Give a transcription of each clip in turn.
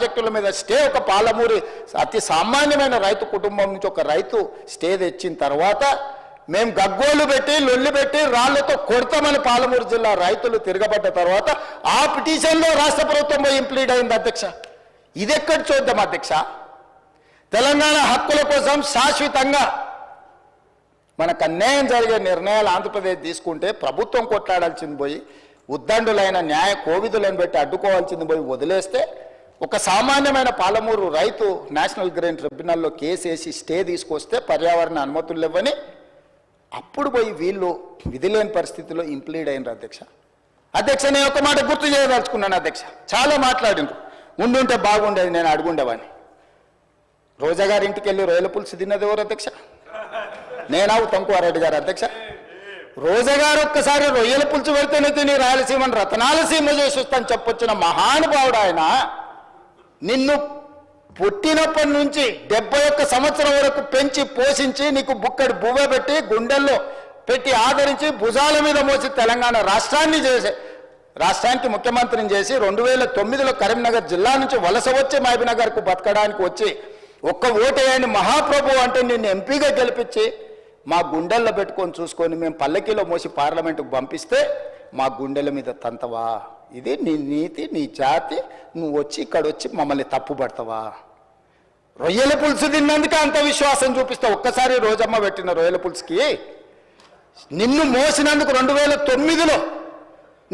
ప్రాజెక్టుల మీద స్టే ఒక పాలమూరి అతి సామాన్యమైన రైతు కుటుంబం నుంచి ఒక రైతు స్టే తెచ్చిన తర్వాత మేము గగ్గోలు పెట్టి లొల్లి పెట్టి రాళ్లతో కొడతామని పాలమూరు జిల్లా రైతులు తిరగబడ్డ తర్వాత ఆ పిటిషన్లో రాష్ట్ర ప్రభుత్వం ఇంప్లీడ్ అయింది అధ్యక్ష. ఇదెక్కడ చూద్దాం అధ్యక్ష. తెలంగాణ హక్కుల కోసం శాశ్వతంగా మనకు అన్యాయం జరిగే నిర్ణయాలు ఆంధ్రప్రదేశ్ తీసుకుంటే ప్రభుత్వం కొట్లాడాల్సింది పోయి ఉద్దండులైన న్యాయ కోవిదులను పెట్టి అడ్డుకోవాల్సింది పోయి వదిలేస్తే ఒక సామాన్యమైన పాలమూరు రైతు నేషనల్ గ్రీన్ ట్రిబ్యునల్లో కేసు వేసి స్టే తీసుకొస్తే పర్యావరణ అనుమతులు ఇవ్వని అప్పుడు పోయి వీళ్ళు విధిలేని పరిస్థితిలో ఇంప్లీడ్ అయినారు అధ్యక్ష. అధ్యక్ష నేను ఒక మాట గుర్తు చేయదలుచుకున్నాను అధ్యక్ష. చాలా మాట్లాడినారు, ఉండుంటే బాగుండేది నేను అడుగుండేవాడిని. రోజా గారి ఇంటికి వెళ్ళి రొయ్యల పులుసు తిన్నది ఎవరు అధ్యక్ష? నేనా ఉత్తమ్కుమారెడ్డి గారు అధ్యక్ష? రోజా గారు ఒక్కసారి రొయ్యల పులుసు పెడితేనే తిని రాయలసీమను రతనాలసీమ చేసి వస్తాను చెప్పొచ్చిన మహానుభావుడు ఆయన. నిన్ను పుట్టినప్పటి నుంచి 71 సంవత్సరం వరకు పెంచి పోషించి నీకు బుక్కడి బువ్వ పెట్టి గుండెల్లో పెట్టి ఆదరించి భుజాల మీద మోసి తెలంగాణ రాష్ట్రానికి ముఖ్యమంత్రిని చేసి 2009లో కరీంనగర్ జిల్లా నుంచి వలస వచ్చి మహబూబ్నగర్కు బతకడానికి వచ్చి ఒక్క ఓటేయని మహాప్రభు అంటే నిన్ను ఎంపీగా గెలిపించి మా గుండెల్లో పెట్టుకొని చూసుకొని మేము పల్లకీలో మోసి పార్లమెంటుకు పంపిస్తే మా గుండెల మీద తంతవా? ఇది నీ నీతి, నీ జాతి. నువ్వు వచ్చి ఇక్కడ వచ్చి మమ్మల్ని తప్పు పడతావా? రొయ్యల పులుసు తిన్నందుకే అంత విశ్వాసం చూపిస్తావు. ఒక్కసారి రోజమ్మ పెట్టిన రొయ్యల పులుసుకి నిన్ను మోసినందుకు 2009లో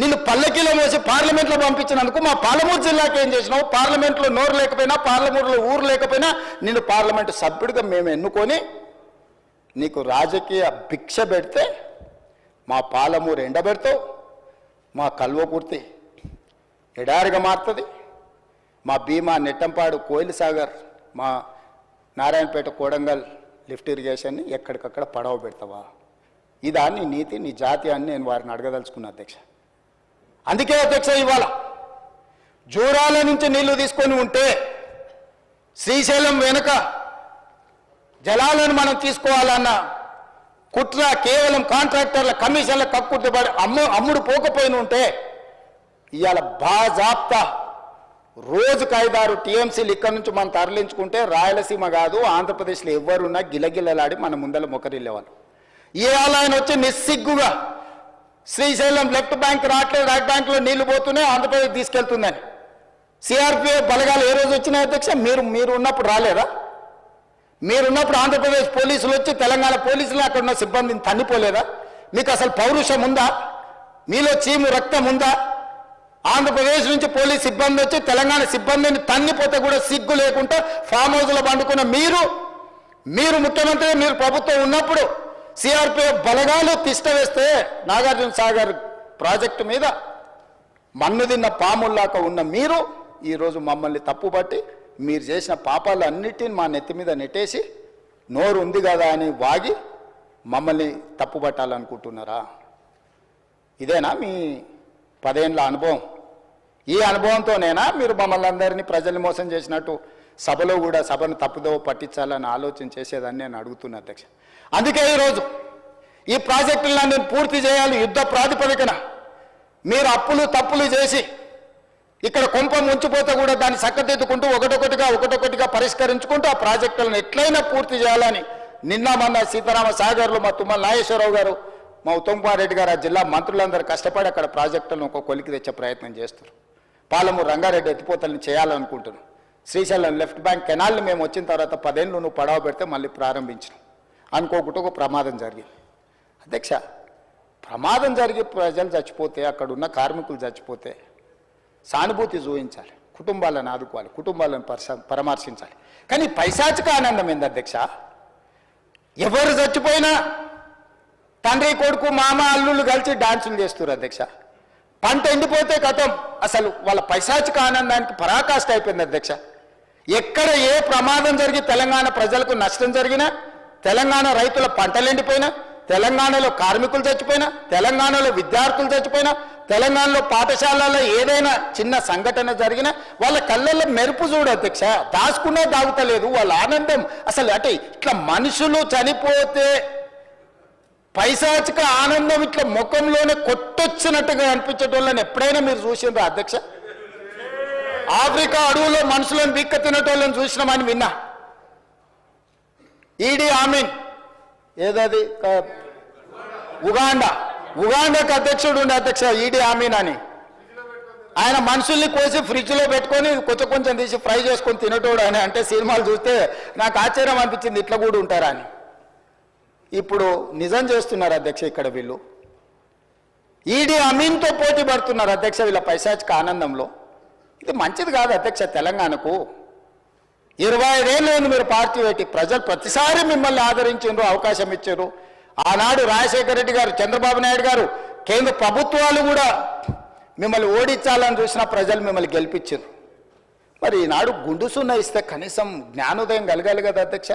నిన్ను పల్లకీలో మోసి పార్లమెంట్లో పంపించినందుకు మా పాలమూరు జిల్లాకి ఏం చేసినావు? పార్లమెంట్లో నోరు లేకపోయినా, పార్లమూరులో ఊరు లేకపోయినా నిన్ను పార్లమెంటు సభ్యుడిగా మేము ఎన్నుకొని నీకు రాజకీయ భిక్ష పెడితే మా పాలమూరు ఎండబెడతావు, మా కల్వకుర్తి ఎడారిగా మారుతుంది, మా భీమా నెట్టంపాడు కోయిల్ సాగర్ మా నారాయణపేట కోడంగల్ లిఫ్ట్ ఇరిగేషన్ని ఎక్కడికక్కడ పడవ పెడతావా? ఇదా నీ నీతి, నీ జాతి అని నేను వారిని అడగదలుచుకున్నా అధ్యక్ష. అందుకే అధ్యక్ష ఇవాళ జూరాల నుంచి నీళ్లు తీసుకొని ఉంటే శ్రీశైలం వెనుక జలాలను మనం తీసుకోవాలన్న కుట్ర కేవలం కాంట్రాక్టర్ల కమిషన్ల కక్కుర్తిపడి అమ్ముడు పోకపోయిన ఉంటే ఇవాళ బాజాప్తా రోజుకు 5-6 టీఎంసీలు ఇక్కడ నుంచి మనం తరలించుకుంటే రాయలసీమ కాదు ఆంధ్రప్రదేశ్లో ఎవరున్నా గిలగిలలాడి మన ముందర మొకరిల్లేవాళ్ళు. ఇవాళ ఆయన వచ్చి నిస్సిగ్గుగా శ్రీశైలం లెఫ్ట్ బ్యాంక్ రావట్లేదు, రైట్ బ్యాంక్లో నీళ్లు పోతున్నాయి, ఆంధ్రప్రదేశ్ తీసుకెళ్తుందని. సిఆర్పిఎఫ్ బలగాలు ఏ రోజు వచ్చినాయి అధ్యక్ష? మీరు ఉన్నప్పుడు రాలేదా? మీరున్నప్పుడు ఆంధ్రప్రదేశ్ పోలీసులు వచ్చి తెలంగాణ పోలీసులు అక్కడ ఉన్న సిబ్బందిని తన్నిపోలేదా? మీకు అసలు పౌరుషం ఉందా? మీలో చీము రక్తం ఉందా? ఆంధ్రప్రదేశ్ నుంచి పోలీస్ సిబ్బంది వచ్చి తెలంగాణ సిబ్బందిని తన్నిపోతే కూడా సిగ్గు లేకుండా ఫామ్ హౌస్లో పండుకున్న మీరు ముఖ్యమంత్రి, మీరు ప్రభుత్వం ఉన్నప్పుడు సిఆర్పిఎఫ్ బలగాలు తిష్ట వేస్తే నాగార్జున సాగర్ ప్రాజెక్టు మీద మన్ను తిన్న పాముల్లాక ఉన్న మీరు ఈరోజు మమ్మల్ని తప్పుపట్టి మీరు చేసిన పాపాలు అన్నిటిని మా నెత్తి మీద నెట్టేసి నోరు ఉంది కదా అని వాగి మమ్మల్ని తప్పుపట్టాలనుకుంటున్నారా? ఇదేనా మీ 10 ఏళ్ళ అనుభవం? ఈ అనుభవంతోనేనా మీరు మమ్మల్ని అందరినీ ప్రజల్ని మోసం చేసినట్టు సభలో కూడా సభను తప్పుదోవ పట్టించాలని ఆలోచన చేసేదని నేను అడుగుతున్నా అధ్యక్ష. అందుకే ఈరోజు ఈ ప్రాజెక్టులన్నీ పూర్తి చేయాలి యుద్ధ ప్రాతిపదికన. మీరు అప్పులు తప్పులు చేసి ఇక్కడ కొంప ముంచిపోతే కూడా దాన్ని చక్కదిద్దుకుంటూ ఒకటొకటిగా పరిష్కరించుకుంటూ ఆ ప్రాజెక్టులను ఎట్లయినా పూర్తి చేయాలని నిన్న మొన్న సీతారామ సాగర్లో మా తుమ్మల నాగేశ్వరరావు గారు, మా ఉత్తమ్కుమారెడ్డి గారు, ఆ జిల్లా మంత్రులందరూ కష్టపడి అక్కడ ప్రాజెక్టులను ఒక కొలికి తెచ్చే ప్రయత్నం చేస్తారు. పాలమూరు రంగారెడ్డి ఎత్తిపోతల్ని చేయాలనుకుంటున్నాం. శ్రీశైలం లెఫ్ట్ బ్యాంక్ కెనాల్ని మేము వచ్చిన తర్వాత 10 ఏళ్ళు నువ్వు పడవ పెడితే మళ్ళీ ప్రారంభించినాం. అనుకోకుండా ఒక ప్రమాదం జరిగింది అధ్యక్ష. ప్రమాదం జరిగి ప్రజలు చచ్చిపోతే, అక్కడ ఉన్న కార్మికులు చచ్చిపోతే సానుభూతి చూపించాలి, కుటుంబాలను ఆదుకోవాలి, కుటుంబాలను పరామర్శించాలి. కానీ పైశాచిక ఆనందం ఏంది అధ్యక్ష? ఎవరు చచ్చిపోయినా తండ్రి కొడుకు మామ అల్లుళ్ళు కలిసి డాన్సులు చేస్తారు అధ్యక్ష. పంట ఎండిపోతే కథం, అసలు వాళ్ళ పైశాచిక ఆనందానికి పరాకాష్ట అయిపోయింది అధ్యక్ష. ఎక్కడ ఏ ప్రమాదం జరిగి తెలంగాణ ప్రజలకు నష్టం జరిగినా, తెలంగాణ రైతుల పంటలు ఎండిపోయినా, తెలంగాణలో కార్మికులు చచ్చిపోయినా, తెలంగాణలో విద్యార్థులు చచ్చిపోయినా, తెలంగాణలో పాఠశాలలో ఏదైనా చిన్న సంఘటన జరిగినా వాళ్ళ కళ్ళల్లో మెరుపు చూడు అధ్యక్ష. దాచుకునే దాగుతలేదు వాళ్ళ ఆనందం. అసలు అంటే ఇట్లా మనుషులు చనిపోతే పైశాచిక ఆనందం ఇట్లా ముఖంలోనే కొట్టొచ్చినట్టుగా అనిపించడం ఎప్పుడైనా మీరు చూసిండ్రా అధ్యక్ష? ఆఫ్రికా అడవుల్లో మనుషులను బిక్క తినటోళ్ళని చూసినామని విన్నా. ఈడీ ఆమీన్ ఏదది ఉగాండాకు అధ్యక్షుడు ఉండే అధ్యక్ష ఈడీ ఆమీన్ అని. ఆయన మనుషుల్ని కోసి ఫ్రిడ్జ్లో పెట్టుకొని కొంచెం తీసి ఫ్రై చేసుకొని తినటోడు అని అంటే సినిమాలు చూస్తే నాకు ఆశ్చర్యం అనిపించింది, ఇట్లా కూడా ఉంటారా అని. ఇప్పుడు నిజం చేస్తున్నారు అధ్యక్ష ఇక్కడ వీళ్ళు. ఈడీ అమీన్తో పోటీ పడుతున్నారు అధ్యక్ష వీళ్ళ పైశాచిక ఆనందంలో. ఇది మంచిది కాదు అధ్యక్ష తెలంగాణకు. 25 ఏళ్ళు మీరు పార్టీ పెట్టి ప్రజలు ప్రతిసారి మిమ్మల్ని ఆదరించారు, అవకాశం ఇచ్చారు. ఆనాడు రాజశేఖర రెడ్డి గారు, చంద్రబాబు నాయుడు గారు, కేంద్ర ప్రభుత్వాలు కూడా మిమ్మల్ని ఓడించాలని చూసిన ప్రజలు మిమ్మల్ని గెలిపించారు. మరి ఈనాడు గుండు సున్నా ఇస్తే కనీసం జ్ఞానోదయం కలగాలి కదా అధ్యక్ష.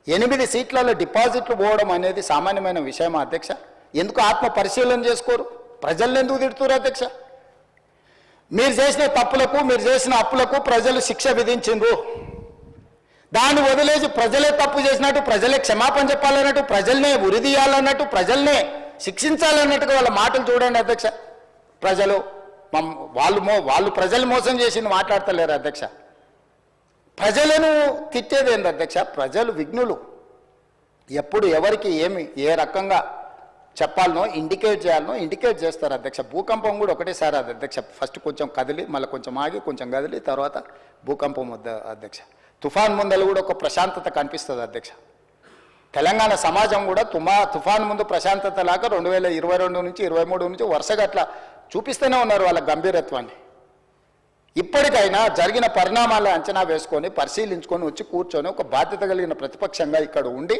8 సీట్లలో డిపాజిట్లు పోవడం అనేది సామాన్యమైన విషయమా అధ్యక్ష? ఎందుకు ఆత్మ పరిశీలన చేసుకోరు? ప్రజల్ని ఎందుకు తిడుతున్నారు అధ్యక్ష? మీరు చేసిన తప్పులకు, మీరు చేసిన అప్పులకు ప్రజలు శిక్ష విధించిండ్రు. దాన్ని వదిలేసి ప్రజలే తప్పు చేసినట్టు, ప్రజలే క్షమాపణ చెప్పాలన్నట్టు, ప్రజల్నే ఉరిదీయాలన్నట్టు, ప్రజల్నే శిక్షించాలన్నట్టుగా వాళ్ళ మాటలు చూడండి అధ్యక్ష. ప్రజలు వాళ్ళు ప్రజలు మోసం చేసింది మాట్లాడతలేరు అధ్యక్ష. ప్రజలను తిట్టేది ఏంది అధ్యక్ష? ప్రజలు విఘ్నులు. ఎప్పుడు ఎవరికి ఏ రకంగా చెప్పాలనో ఇండికేట్ చేయాలనో ఇండికేట్ చేస్తారు అధ్యక్ష. భూకంపం కూడా ఒకటేసారి అది అధ్యక్ష. ఫస్ట్ కొంచెం కదిలి, మళ్ళీ కొంచెం ఆగి, కొంచెం కదిలి, తర్వాత భూకంపం వద్ద అధ్యక్ష. తుఫాన్ ముందలు కూడా ఒక ప్రశాంతత కనిపిస్తుంది అధ్యక్ష. తెలంగాణ సమాజం కూడా తుఫాన్ ముందు ప్రశాంతత లాగా 2022 నుంచి 23 నుంచి వరుసగా అట్లా చూపిస్తూనే ఉన్నారు వాళ్ళ గంభీరత్వాన్ని. ఇప్పటికైనా జరిగిన పరిణామాలను అంచనా వేసుకొని పరిశీలించుకొని వచ్చి కూర్చొని ఒక బాధ్యత కలిగిన ప్రతిపక్షంగా ఇక్కడ ఉండి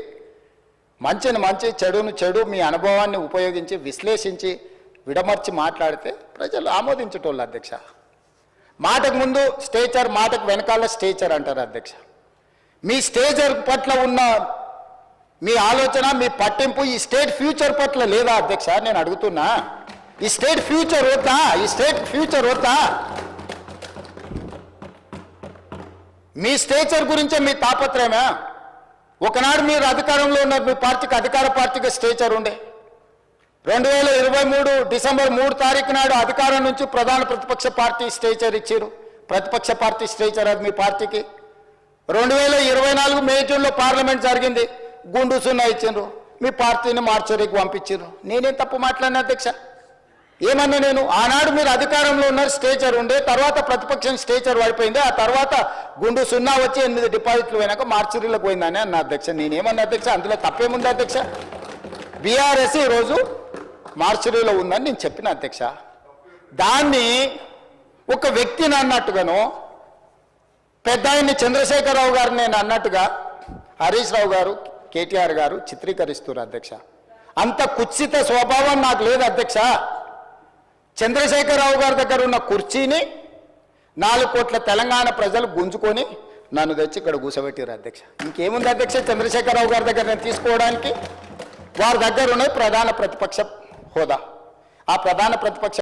మంచిని మంచి, చెడును చెడు, మీ అనుభవాన్ని ఉపయోగించి విశ్లేషించి విడమర్చి మాట్లాడితే ప్రజలు ఆమోదించటోళ్ళు అధ్యక్ష. మాటకు ముందు స్టేచర్, మాటకు వెనకాల స్టేచర్ అంటారు అధ్యక్ష. మీ స్టేచర్ పట్ల ఉన్న మీ ఆలోచన, మీ పట్టింపు ఈ స్టేట్ ఫ్యూచర్ పట్ల లేదా అధ్యక్ష? నేను అడుగుతున్నా, ఈ స్టేట్ ఫ్యూచర్ వద్దా? ఈ స్టేట్ ఫ్యూచర్ వద్దా? మీ స్టేచర్ గురించే మీ తాపత్రయమా? ఒకనాడు మీరు అధికారంలో ఉన్నారు, మీ పార్టీకి అధికార పార్టీగా స్టేచర్ ఉండే. 2023 డిసెంబర్ 3 తారీఖు నాడు అధికారం నుంచి ప్రధాన ప్రతిపక్ష పార్టీ స్టేచర్ ఇచ్చారు. ప్రతిపక్ష పార్టీ స్టేచర్ అది మీ పార్టీకి. 2024 మే జూన్లో పార్లమెంట్ జరిగింది, గుండు సున్నా ఇచ్చిండ్రు, మీ పార్టీని మార్చరీకి పంపించారు. నేనేం తప్పు మాట్లాడిన అధ్యక్ష? ఏమన్నా నేను? ఆనాడు మీరు అధికారంలో ఉన్నారు, స్టేచర్ ఉండే, తర్వాత ప్రతిపక్షం స్టేచర్ పడిపోయింది, ఆ తర్వాత గుండు సున్నా వచ్చి 8 డిపాజిట్లు పోయినాక మార్చరీలకు పోయిందని అన్న అధ్యక్ష. నేనేమన్నా అధ్యక్ష? అందులో తప్పేముంది అధ్యక్ష? బీఆర్ఎస్ ఈరోజు మార్చరీలో ఉందని నేను చెప్పిన అధ్యక్ష. దాన్ని ఒక వ్యక్తిని అన్నట్టుగాను, పెద్ద ఆయన్ని చంద్రశేఖరరావు గారు నేను అన్నట్టుగా హరీష్ రావు గారు, కేటీఆర్ గారు చిత్రీకరిస్తున్నారు అధ్యక్ష. అంత కుత్సిత స్వభావం నాకు లేదు అధ్యక్ష. చంద్రశేఖరరావు గారి దగ్గర ఉన్న కుర్చీని 4 కోట్ల తెలంగాణ ప్రజలు గుంజుకొని నన్ను తెచ్చి ఇక్కడ కూర్చోబెట్టారు అధ్యక్ష. ఇంకేముంది అధ్యక్ష చంద్రశేఖరరావు గారి దగ్గర నేను తీసుకోవడానికి? వారి దగ్గర ఉన్నది ప్రధాన ప్రతిపక్ష హోదా. ఆ ప్రధాన ప్రతిపక్ష